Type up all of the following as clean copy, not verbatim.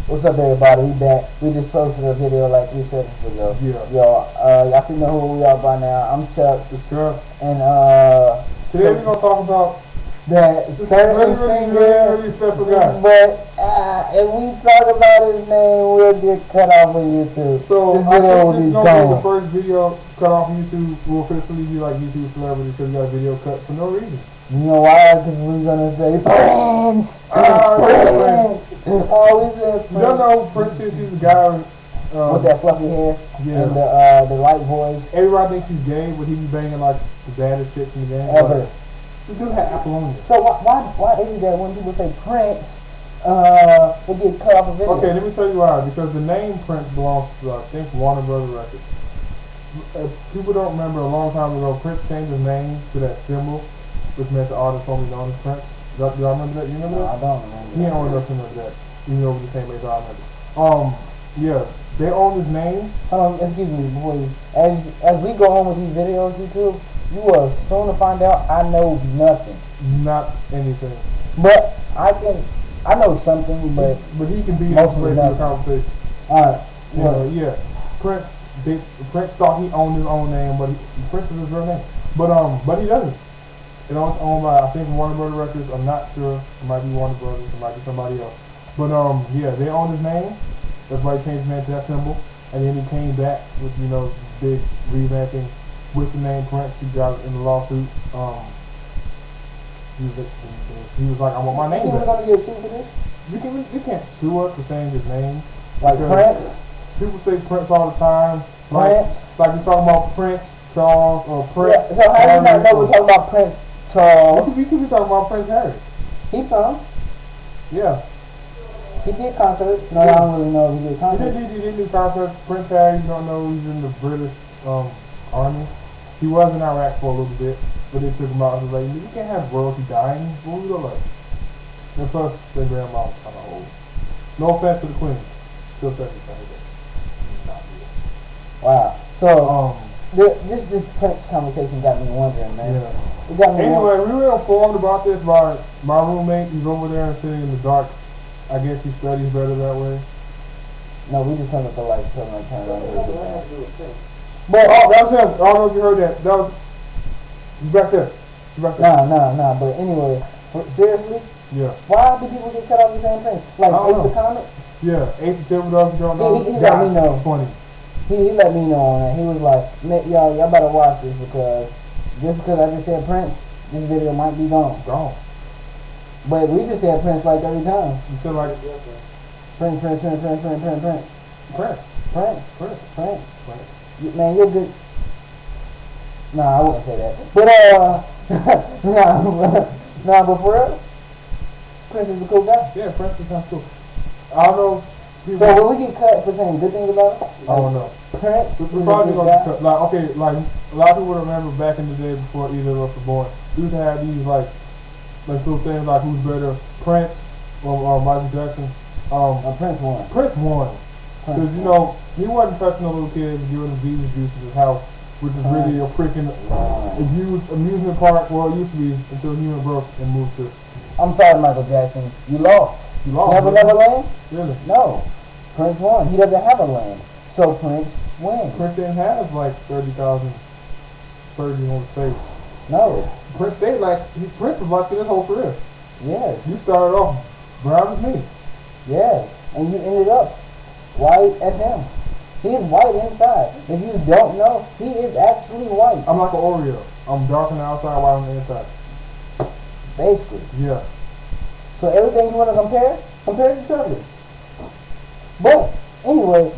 What's up, everybody? We back. We just posted a video like 3 seconds ago. Yeah. Yo, y'all see know who we are by now. I'm Chuck. It's Chuck. And today we're gonna talk about that certain singer, really special guy. But if we talk about his name, we'll get cut off on YouTube. So this I video think will this be is gonna gone. be the first video cut off YouTube. Will officially be like YouTube celebrity because we got a video cut for no reason. You know why? Because we're gonna say Prince. Prince. Oh, we said Prince. You don't know who Prince is? He's a guy with that fluffy hair and the light voice. Everybody thinks he's gay, but he be banging like the baddest chicks in the game. Ever. This dude had Apollonia. So why is it that when people say Prince, they get cut off a video? Okay, let me tell you why. Because the name Prince belongs to, I think, Warner Brothers Records. People don't remember a long time ago, Prince changed his name to that symbol, which meant the artist formerly known as Prince. Do y'all remember that? You remember that? I don't remember. He ain't old enough to remember that. Even though it was the same age I remember. Yeah, they own his name. Hold on, excuse me, boy. As we go on with these videos, YouTube, you will soon to find out I know nothing. Not anything. But I know something, but he can be mostly in the conversation. Alright. Yeah. Prince thought he owned his own name, but Prince is his real name. But he doesn't. You know, it's owned by, I think, Warner Brothers Records. I'm not sure. It might be Warner Brothers. It might be somebody else. But yeah, they own his name. That's why he changed his name to that symbol. And then he came back with, you know, this big revamping with the name Prince. He got it in the lawsuit. He was like, I want my name back. We're gonna get sued for this? You can't sue us for saying his name. Like Prince? People say Prince all the time. Prince? Like we're talking about Prince Charles or Prince. Yeah, so how do you not know we're talking about Prince Charles? We could be talking about Prince Harry. He's some. Yeah. He did concerts. No, I don't really know if he did concerts. He did do concerts. Prince Harry, you don't know he's in the British Army. He was in Iraq for a little bit, but they took him out and was like, you can't have royalty dying. What would we look like? And plus, their grandma was kind of old. No offense to the Queen. Still 75. Wow. So, this Prince conversation got me wondering, man. Yeah. It got me anyway, we were informed about this by my roommate. He's over there and sitting in the dark. I guess he studies better that way. No, we just turned up the lights, turn it on. But that was him. I don't know if you heard that. He's back there. Nah. But anyway, seriously? Yeah. Why do people get cut off the same Prince? Like Ace the Comic? Yeah, Ace the Thibodeau, if you don't know. He let me know. Funny. He let me know on that. He was like, y'all better watch this because just because I just said Prince, this video might be gone. Gone. But we just said Prince like every time. You said like Prince. Man, you're good. Nah, I wouldn't say that. But but for real, Prince is a cool guy. Yeah, Prince is not cool. I don't know. So will we get cut for saying good things about him? I don't know. Prince is we're probably a good gonna guy. cut. Like a lot of people remember back in the day before either of us were born. We used to have these like little things like who's better, Prince or Michael Jackson. Prince won. Prince won. Because, you know, he wasn't touching the little kids, giving them Jesus juice in his house, which is really a freaking amusement park. Well, it used to be until he went broke and moved to. I'm sorry, Michael Jackson. You lost. You lost. Never land? Really? No. Prince won. He doesn't have a land. So Prince wins. Prince didn't have like 30,000 surgeries on his face. No. Prince stayed Prince was light skinned his whole career. Yes. You started off brown as me. Yes. And you ended up white as him. He is white inside. If you don't know, he is actually white. I'm like an Oreo. I'm dark on the outside, white on the inside. Basically. Yeah. So everything you want to compare each other. But anyway,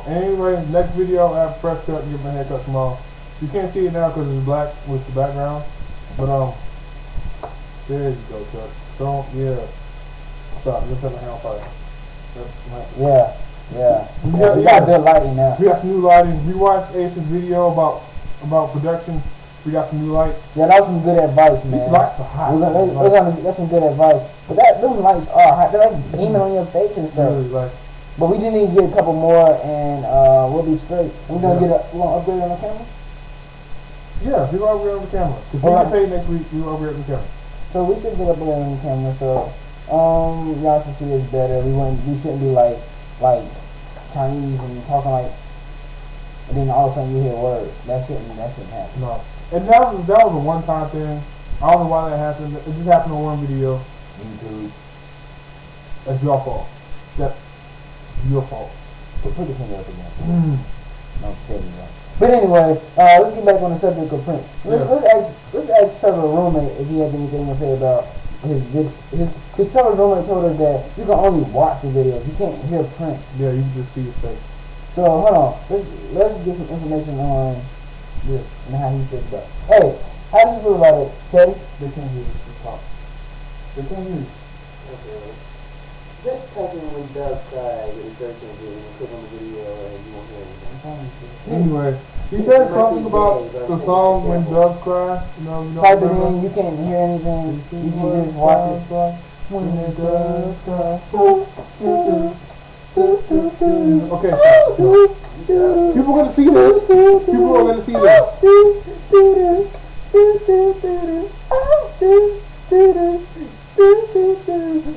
anyway, next video I have a fresh cut and get my hair cut tomorrow. You can't see it now because it's black with the background. But there you go, Chuck. So yeah. Stop, you're setting the hair on fire. Yeah. We got good lighting now. We got some new lighting. We watched Ace's video about production. We got some new lights. Yeah, that was some good advice, man. These lights are hot. We're gonna get some good advice. But those lights are hot. They're like beaming on your face and stuff. Really, but we did need to get a couple more, and we'll be straight. We're gonna get a little upgrade on the camera. Yeah, we're gonna upgrade on the camera. Because we get paid next week. We'll upgrade on the camera. So we should get upgrade on the camera. So Y'all should see this better. We shouldn't be like Chinese and talking like, and then all of a sudden you hear words. That shouldn't happen. No. And that was a one-time thing. I don't know why that happened. It just happened on one video. YouTube. That's your fault. That's your fault. Put the finger up again. No, there you go. But anyway, let's get back on the subject of Prince. Let's ask Trevor's roommate if he has anything to say about his because Trevor's roommate told us that you can only watch the videos. You can't hear Prince. Yeah, you can just see his face. So hold on. Let's get some information on this and how he feels about it. Hey, how do you feel about it, Teddy? They can't hear you talk. They can't hear you. Okay. Just type in when doves cry, get a search engine, and click on the video, and you won't hear anything. Anyway, he said something about the song When Doves Cry. You know, type it in, you can't hear anything. You can just watch it. When the doves cry. Okay, so people are gonna see this. People are gonna see this.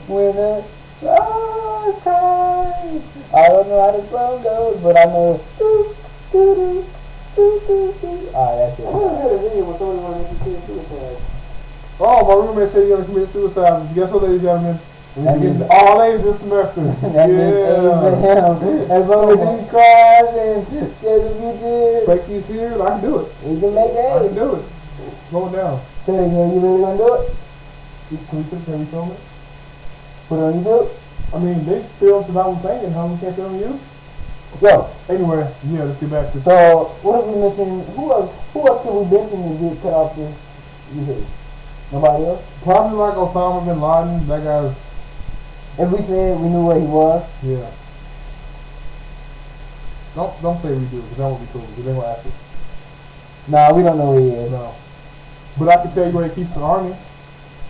When the doves cry. I don't know how the song goes, but I know. Alright, that's it. I never heard a video where somebody wanted to commit suicide. Oh, my roommate said you're gonna commit suicide. Guess what, ladies and gentlemen? That means all A's this semester. that means A's for him. As long as he cries and sheds a few tears, Break these tears, I can do it. he can make I A's. can do it. Slow it down. Teddy, you really gonna do it? Can we film it? Put it on YouTube? I mean, they filmed Tonight with Singing. How we can't film you? Yo, Anyway, yeah, let's get back to. so what if we mention, who else could we mention and get cut off this YouTube? Nobody else? Probably like Osama bin Laden. That guy's. If we said we knew where he was, Yeah. Don't say we do, because that won't be cool. Because they won't ask us. nah, we don't know where he is. No. But I can tell you where he keeps his army.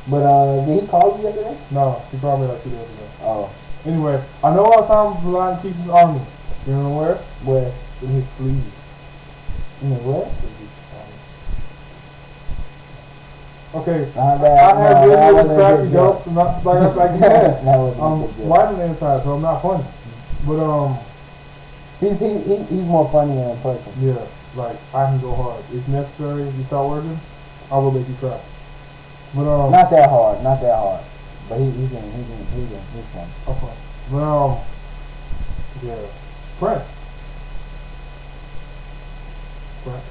But did he call you yesterday? No, he called me like 2 days ago. Oh, Anyway, I know Osama bin Laden keeps his army. You know where? where? In his sleeves. In the where? Okay. I I have really crappy jokes, and not like you said. That wasn't a good joke. Lying inside, so I'm not funny. But He's more funny in person. yeah, like I can go hard if necessary. If you start working, I will make you cry. But Not that hard. But he's fun. okay. But yeah, Prince. Prince.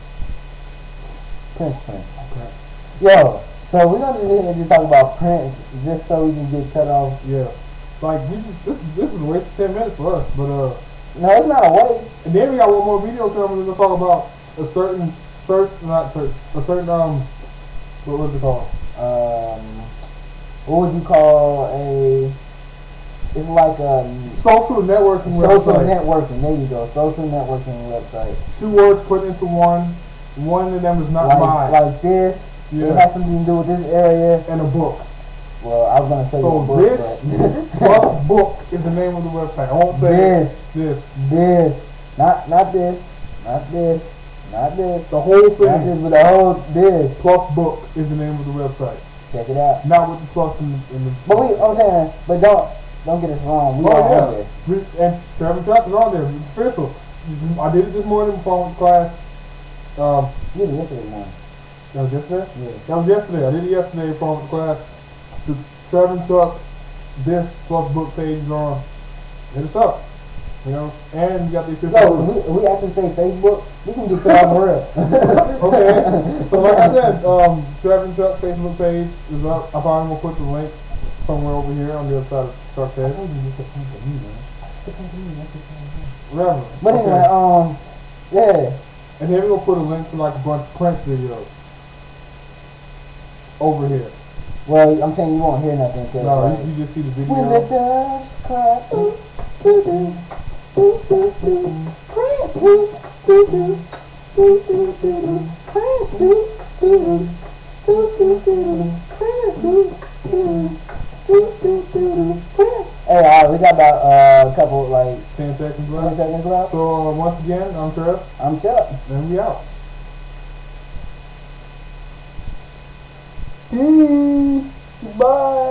Yo, so we're gonna just talk about Prince just so we can get cut off. Yeah, like we just this is a waste of 10 minutes for us. But No, it's not a waste. and then we got one more video coming. We're gonna talk about a certain what was it called? What would you call a? It's like a Social networking social website. networking. There you go. Social networking website. 2 words put into one. One of them is not mine. Like this. Yeah. It has something to do with this area. And a book. Well, I was gonna say So a book, this but plus book is the name of the website. I won't say this. Not this, not this, not this. The whole Not thing this, but the whole this. plus book is the name of the website. Check it out. Not with the plus in the. But I'm saying, but don't get us wrong. We Oh all on yeah. there. And 7 chapters on there. It's official. I did it this morning before I went to class. You did yesterday morning. That was yesterday? Yeah. That was yesterday. I did it yesterday before I went to class. The Trevor Chuck this plus book page is on. Hit us up. You know? And you got the official. Yo, if we actually say Facebook, we can get cut off real. Okay. So like I said, Trevor Chuck Facebook page is up. I probably gonna put the link somewhere over here on the other side of Chuck's head. Whatever. But anyway, yeah. And then we're gonna put a link to like a bunch of Prince videos over here. Well, I'm saying you won't hear nothing. Cause No, like, you just see the video. when the doves cry, ooh, doo doo, doo doo doo, Prince, doo doo doo, doo doo doo, Prince, doo doo doo, doo doo doo, Prince, doo doo doo, doo, Prince. Hey, alright, we got about a couple 10 seconds 20 left. seconds left. So once again, I'm Trev, I'm Chuck. and we out. Peace. Bye.